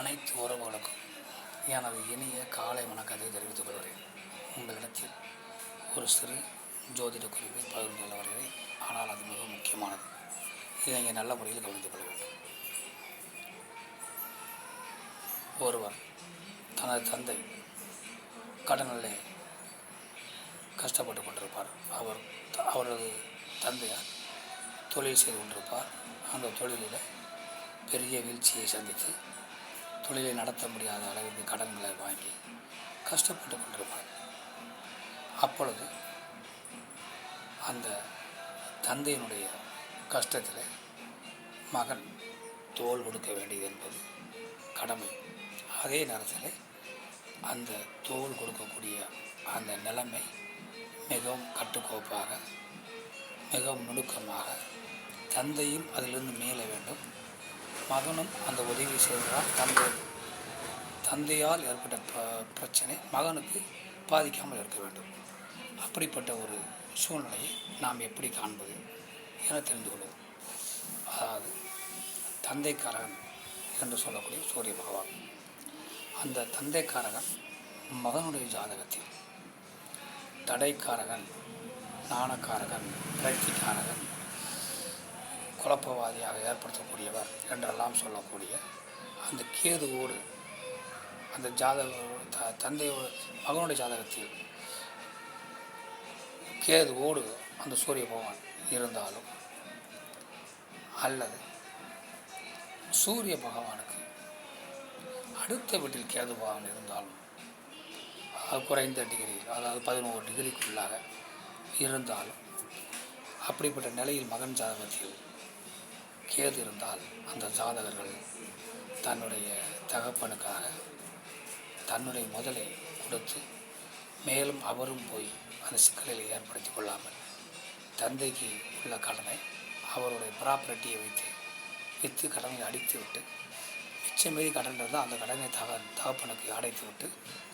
அனைத்து உறவுகளுக்கும் எனது இனிய காலை வணக்கத்தை தெரிவித்துக் கொள்கிறேன். உங்களிடத்தில் ஒரு சிறு ஜோதிட குறிப்பை பகிர்ந்து கொள்ள வருகிறேன். ஆனால் அது மிக முக்கியமானது. இதை இங்கே நல்ல முறையில் கவனித்துக் கொள்ள வேண்டும். ஒருவர் தனது தந்தை கடனிலே கஷ்டப்பட்டு கொண்டிருப்பார். அவரது தந்தையார் தொழில் செய்து கொண்டிருப்பார். அந்த தொழிலில் பெரிய வீழ்ச்சியை சந்தித்து தொழிலை நடத்த முடியாத அளவிற்கு கடன்களை வாங்கி கஷ்டப்பட்டு கொண்டிருப்பார். அப்பொழுது அந்த தந்தையினுடைய கஷ்டத்தில் மகன் தோள் கொடுக்க வேண்டியது என்பது கடமை. அதே நேரத்தில் அந்த தோள் கொடுக்கக்கூடிய அந்த நிலைமை மிகவும் கட்டுக்கோப்பாக, மிகவும் நுணுக்கமாக, தந்தையும் அதிலிருந்து மேலே வேண்டும், மகனும் அந்த உதவி செய்வதால் தந்தையால் ஏற்பட்ட பிரச்சனை மகனுக்கு பாதிக்காமல் இருக்க வேண்டும். அப்படிப்பட்ட ஒரு சூழ்நிலையை நாம் எப்படி காண்பது என தெரிந்து கொள்வோம். அதாவது தந்தைக்காரகன் என்று சொல்லக்கூடிய சூரிய பகவான், அந்த தந்தைக்காரகன் மகனுடைய ஜாதகத்தில் தடைக்காரகன், ஞானக்காரகன், பிரக்திக்காரகன், குழப்பவாதியாக ஏற்படுத்தக்கூடியவர் என்றெல்லாம் சொல்லக்கூடிய அந்த கேதுவோடு அந்த தந்தையோடு மகனுடைய ஜாதகத்தில் கேதுவோடு அந்த சூரிய பகவான் இருந்தாலும், அல்லது சூரிய பகவானுக்கு அடுத்த வீட்டில் கேது பகவான் இருந்தாலும், குறைந்த டிகிரியில், அதாவது 11 டிகிரிக்குள்ளாக இருந்தாலும், அப்படிப்பட்ட நிலையில் மகன் ஜாதகத்தில் கேது இருந்தால் அந்த ஜாதகர்கள் தன்னுடைய தகப்பனுக்காக தன்னுடைய முதலை கொடுத்து, மேலும் அவரும் போய் அந்த சிக்கலில் ஏற்படுத்தி கொள்ளாமல் தந்தைக்கு உள்ள கடனை அவருடைய ப்ராப்பர்ட்டியை விற்று கடனை அடித்து விட்டு, மிச்சமீறி கடன் இருந்தால் அந்த கடனை தகப்பனுக்கு அடைத்து விட்டு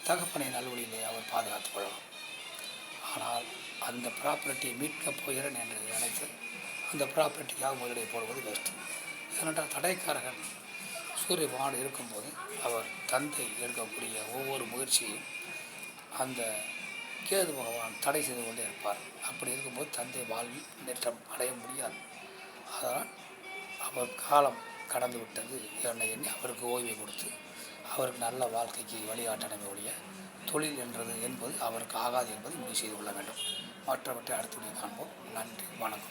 தகப்பனை நல்வழியிலே அவர் பாதுகாத்துக் கொள்ளலாம். ஆனால் அந்த ப்ராப்பர்ட்டியை மீட்கப் போகிறேன் என்று நினைத்து அந்த ப்ராப்பர்ட்டிக்காக முதலீடு போடுவது பெஸ்ட்டு. ஏனென்றால் தடைக்காரகன் சூரிய பகவான் இருக்கும்போது அவர் தந்தை எடுக்கக்கூடிய ஒவ்வொரு முயற்சியும் அந்த கேது பகவான் தடை செய்து கொண்டே இருப்பார். அப்படி இருக்கும்போது தந்தை வாழ்வில் முன்னேற்றம் அடைய முடியாது. அதனால் அவர் காலம் கடந்து விட்டது எண்ணி அவருக்கு ஓய்வை கொடுத்து அவருக்கு நல்ல வாழ்க்கைக்கு வழிகாட்டணுமே ஒழிய தொழில் என்பது அவருக்கு ஆகாது என்பதை முடிவு செய்து கொள்ள வேண்டும். மற்றவற்றை அடுத்த காண்போம். நன்றி, வணக்கம்.